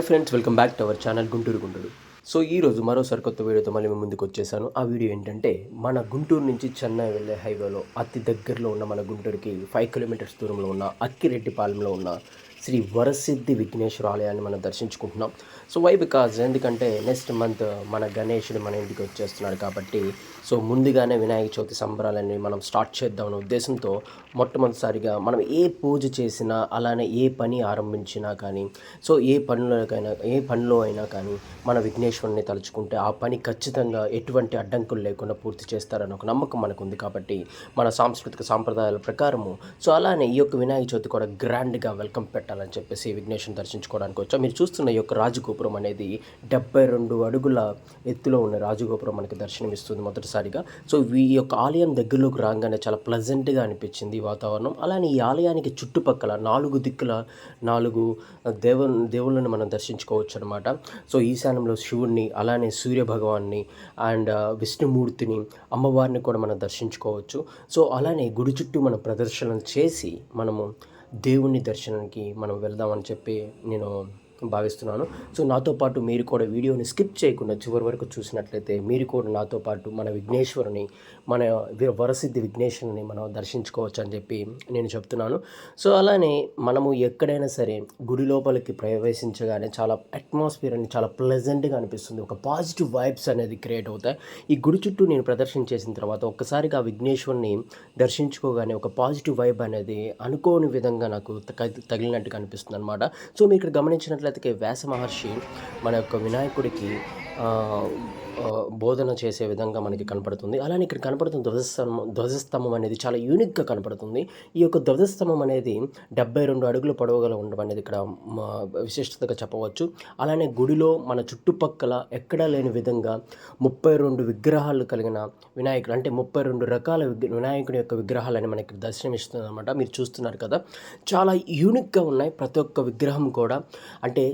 Hi friends, welcome back to our channel Guntur. So ఈరోజు మరో సరికొత్త వీడియోతో మళ్ళీ మేము ముందుకు వచ్చేసాను. ఆ వీడియో ఏంటంటే మన గుంటూరు నుంచి చెన్నై వెళ్ళే హైవేలో అతి దగ్గరలో ఉన్న మన గుంటూరుకి 5 కిలోమీటర్స్ దూరంలో ఉన్న అక్కిరెడ్డిపాలెంలో ఉన్న శ్రీ వరసిద్ధి విఘ్నేశ్వర ఆలయాన్ని మనం దర్శించుకుంటున్నాం. సో వై బికాజ్ ఎందుకంటే నెక్స్ట్ మంత్ మన గణేశుడు మన ఇంటికి వచ్చేస్తున్నాడు కాబట్టి సో ముందుగానే వినాయక చవితి సంబరాలని మనం స్టార్ట్ చేద్దామనే ఉద్దేశంతో మొట్టమొదటిసారిగా మనం ఏ పూజ చేసినా అలానే ఏ పని ఆరంభించినా కానీ సో ఏ పనిలో అయినా కానీ మన విఘ్నేశ్వరుని తలుచుకుంటే ఆ పని ఖచ్చితంగా ఎటువంటి అడ్డంకులు లేకుండా పూర్తి చేస్తారని ఒక నమ్మకం మనకు ఉంది. కాబట్టి మన సాంస్కృతిక సాంప్రదాయాల ప్రకారము సో అలానే ఈ యొక్క వినాయక చవితి కూడా గ్రాండ్గా వెల్కమ్ పెట్టాలని చెప్పేసి విఘ్నేశ్వరుని దర్శించుకోవడానికి వచ్చాం. మీరు చూస్తున్న ఈ యొక్క రాజగోపురం అనేది 72 అడుగుల ఎత్తులో ఉన్న రాజగోపురం మనకి దర్శనమిస్తుంది మొదటిసారిగా. సో ఈ యొక్క ఆలయం దగ్గరలోకి రాగానే చాలా ప్లెజెంట్గా అనిపించింది ఈ వాతావరణం. అలానే ఈ ఆలయానికి చుట్టుపక్కల 4 దిక్కుల 4 దేవుళ్ళని మనం దర్శించుకోవచ్చు అనమాట. సో ఈశాన్యంలో శివుణ్ణి, అలానే సూర్య భగవాన్ని అండ్ విష్ణుమూర్తిని, అమ్మవారిని కూడా మనం దర్శించుకోవచ్చు. సో అలానే గుడి చుట్టూ మనం ప్రదర్శనలు చేసి మనము దేవుని దర్శనానికి మనం వెళ్దామని చెప్పి నేను భావిస్తున్నాను. సో నాతో పాటు మీరు కూడా వీడియోని స్కిప్ చేయకుండా చివరి వరకు చూసినట్లయితే మీరు కూడా నాతో పాటు మన విఘ్నేశ్వరుని, మన వరసిద్ధి విఘ్నేశ్వరుని మనం దర్శించుకోవచ్చు అని చెప్పి నేను చెప్తున్నాను. సో అలానే మనము ఎక్కడైనా సరే గుడి లోపలికి ప్రవేశించగానే చాలా అట్మాస్ఫియర్ అని చాలా ప్లెజెంట్గా అనిపిస్తుంది. ఒక పాజిటివ్ వైబ్స్ అనేది క్రియేట్ అవుతాయి. ఈ గుడి చుట్టూ నేను ప్రదర్శన చేసిన తర్వాత ఒక్కసారిగా విఘ్నేశ్వరుని దర్శించుకోగానే ఒక పాజిటివ్ వైబ్ అనేది అనుకోని విధంగా నాకు తగిలినట్టుగా అనిపిస్తుంది అనమాట. సో మీరు ఇక్కడ గమనించినట్లయితే వ్యాస మహర్షి మన యొక్క వినాయకుడికి బోధన చేసే విధంగా మనకి కనపడుతుంది. అలానే ఇక్కడ కనపడుతున్న ధ్వజస్తంభం అనేది చాలా యూనిక్గా కనపడుతుంది. ఈ యొక్క ధ్వజస్తంభం అనేది 72 అడుగుల పొడవుగా ఉండడం అనేది ఇక్కడ విశిష్టతగా చెప్పవచ్చు. అలానే గుడిలో మన చుట్టుపక్కల ఎక్కడా లేని విధంగా 32 విగ్రహాలు కలిగిన వినాయకుడు, అంటే 32 రకాల వినాయకుడి యొక్క విగ్రహాలని మనకి దర్శనమిస్తుంది అనమాట. మీరు చూస్తున్నారు కదా, చాలా యూనిక్గా ఉన్నాయి ప్రతి ఒక్క విగ్రహం కూడా. అంటే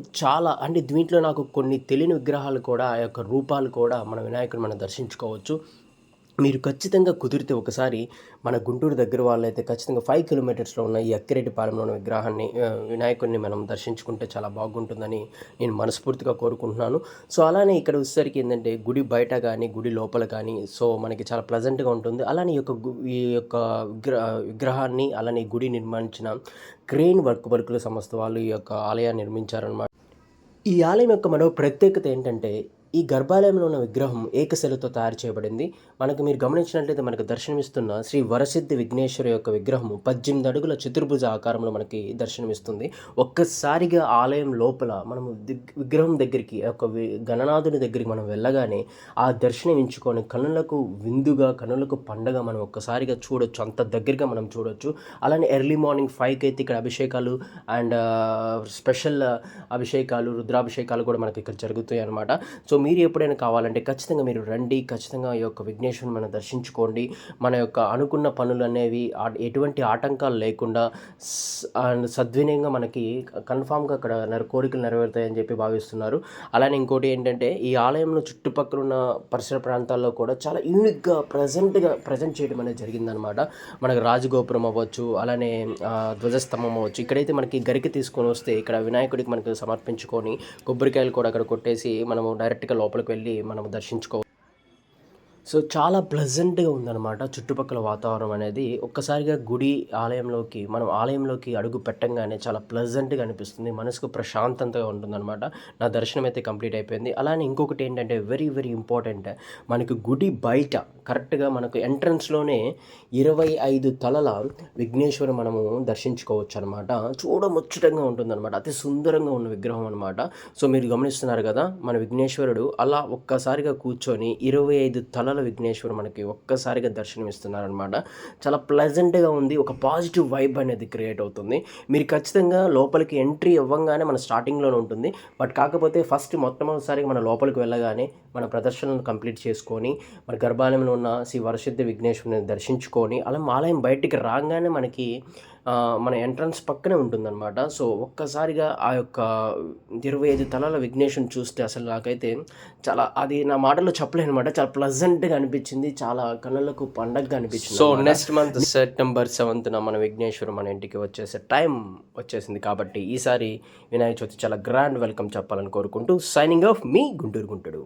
దీంట్లో నాకు కొన్ని తెలియని విగ్రహాలు కూడా, ఆ యొక్క రూపాలు కూడా మన వినాయకుడిని మనం దర్శించుకోవచ్చు. మీరు ఖచ్చితంగా కుదిరితే ఒకసారి మన గుంటూరు దగ్గర వాళ్ళైతే ఖచ్చితంగా 5 కిలోమీటర్స్లో ఉన్న ఈ అక్కిరెడ్డిపాలెంలో ఉన్న వినాయకుడిని మనం దర్శించుకుంటే చాలా బాగుంటుందని నేను మనస్ఫూర్తిగా కోరుకుంటున్నాను. సో అలానే ఇక్కడ వచ్చేసరికి ఏంటంటే గుడి బయట కానీ గుడి లోపల కానీ సో మనకి చాలా ప్లెజెంట్గా ఉంటుంది. అలానే ఈ యొక్క విగ్రహాన్ని అలానే గుడి నిర్మించిన క్రేన్ వర్కుల సంస్థ వాళ్ళు ఈ యొక్క ఆలయాన్ని నిర్మించారన్నమాట. ఈ ఆలయం యొక్క మరో ప్రత్యేకత ఏంటంటే ఈ గర్భాలయంలో ఉన్న విగ్రహం ఏకశిలతో తయారు చేయబడింది. మీరు గమనించినట్లయితే మనకు దర్శనమిస్తున్న శ్రీ వరసిద్ధి విఘ్నేశ్వర యొక్క విగ్రహం 18 అడుగుల చతుర్భుజ ఆకారంలో మనకి దర్శనమిస్తుంది. ఒక్కసారిగా ఆలయం లోపల మనము విగ్రహం దగ్గరికి, గణనాథుని దగ్గరికి మనం వెళ్ళగానే ఆ దర్శనం ఎంచుకొని కన్నులకు విందుగా, కన్నులకు పండగ మనం ఒక్కసారిగా చూడొచ్చు, అంత దగ్గరగా మనం చూడొచ్చు. అలానే ఎర్లీ మార్నింగ్ 5కి అయితే ఇక్కడ అభిషేకాలు అండ్ స్పెషల్ అభిషేకాలు, రుద్రాభిషేకాలు కూడా మనకి ఇక్కడ జరుగుతాయి అన్నమాట. సో మీరు ఎప్పుడైనా కావాలంటే ఖచ్చితంగా మీరు రండి, ఖచ్చితంగా ఈ యొక్క విఘ్నేశ్వరుని మనం దర్శించుకోండి. మన యొక్క అనుకున్న పనులు అనేవి ఎటువంటి ఆటంకాలు లేకుండా సద్వినయంగా మనకి కన్ఫామ్గా అక్కడ కోరికలు నెరవేరుతాయని చెప్పి భావిస్తున్నారు. అలానే ఇంకోటి ఏంటంటే ఈ ఆలయంలో చుట్టుపక్కల ఉన్న పరిసర ప్రాంతాల్లో కూడా చాలా యూనిక్గా ప్రజెంట్ చేయడం అనేది జరిగిందనమాట. మనకు రాజగోపురం అవ్వచ్చు, అలానే ధ్వజస్తంభం అవ్వచ్చు. ఇక్కడైతే మనకి గరిక తీసుకొని వస్తే ఇక్కడ వినాయకుడికి మనకు సమర్పించుకొని కొబ్బరికాయలు కూడా అక్కడ కొట్టేసి మనము డైరెక్ట్గా లోపలికి వెళ్ళి మనం దర్శించుకోవచ్చు. సో చాలా ప్లెజెంట్గా ఉందన్నమాట చుట్టుపక్కల వాతావరణం అనేది. ఒక్కసారిగా మనం ఆలయంలోకి అడుగు పెట్టంగానే చాలా ప్లెజెంట్గా అనిపిస్తుంది, మనసుకు ప్రశాంతంగా ఉంటుందన్నమాట. నా దర్శనం అయితే కంప్లీట్ అయిపోయింది. అలానే ఇంకొకటి ఏంటంటే వెరీ వెరీ ఇంపార్టెంట్, మనకు గుడి బయట కరెక్ట్గా మనకు ఎంట్రన్స్లోనే 25 తలల విఘ్నేశ్వరు మనము దర్శించుకోవచ్చు అనమాట. చూడముచ్చటంగా ఉంటుందన్నమాట, అతి సుందరంగా ఉన్న విగ్రహం అనమాట. సో మీరు గమనిస్తున్నారు కదా, మన విఘ్నేశ్వరుడు అలా ఒక్కసారిగా కూర్చొని 25 తలల విఘ్నేశ్వరు మనకి ఒక్కసారిగా దర్శనమిస్తున్నారనమాట. చాలా ప్లెజెంట్గా ఉంది, ఒక పాజిటివ్ వైబ్ అనేది క్రియేట్ అవుతుంది. మీరు ఖచ్చితంగా లోపలికి ఎంట్రీ అవ్వగానే మన స్టార్టింగ్లోనే ఉంటుంది. బట్ కాకపోతే ఫస్ట్ మొట్టమొదటిసారిగా మన లోపలికి వెళ్ళగానే మన ప్రదర్శనను కంప్లీట్ చేసుకొని మన గర్భాలయంలో ఉన్న శ్రీ వరసిద్ధి విఘ్నేశ్వరుని దర్శించుకొని అలా ఆలయం బయటికి రాగానే మనకి మన ఎంట్రన్స్ పక్కనే ఉంటుందన్నమాట. సో, ఒక్కసారిగా ఆ యొక్క 25 తలల విఘ్నేశ్వరుని చూస్తే అసలు నాకైతే చాలా అది నా మాటల్లో చెప్పలేనమాట. చాలా ప్లెజెంట్‌గా అనిపించింది. చాలా కనులకు పండగగా అనిపించింది. సో, నెక్స్ట్ మంత్ సెప్టెంబర్ 7న మన విఘ్నేశ్వరు మన ఇంటికి వచ్చేసే టైం వచ్చేసింది కాబట్టి ఈసారి వినాయక చవితి చాలా గ్రాండ్ వెల్కమ్ చెప్పాలని కోరుకుంటూ సైనింగ్ ఆఫ్ మీ గుంటూరు గుంటడు.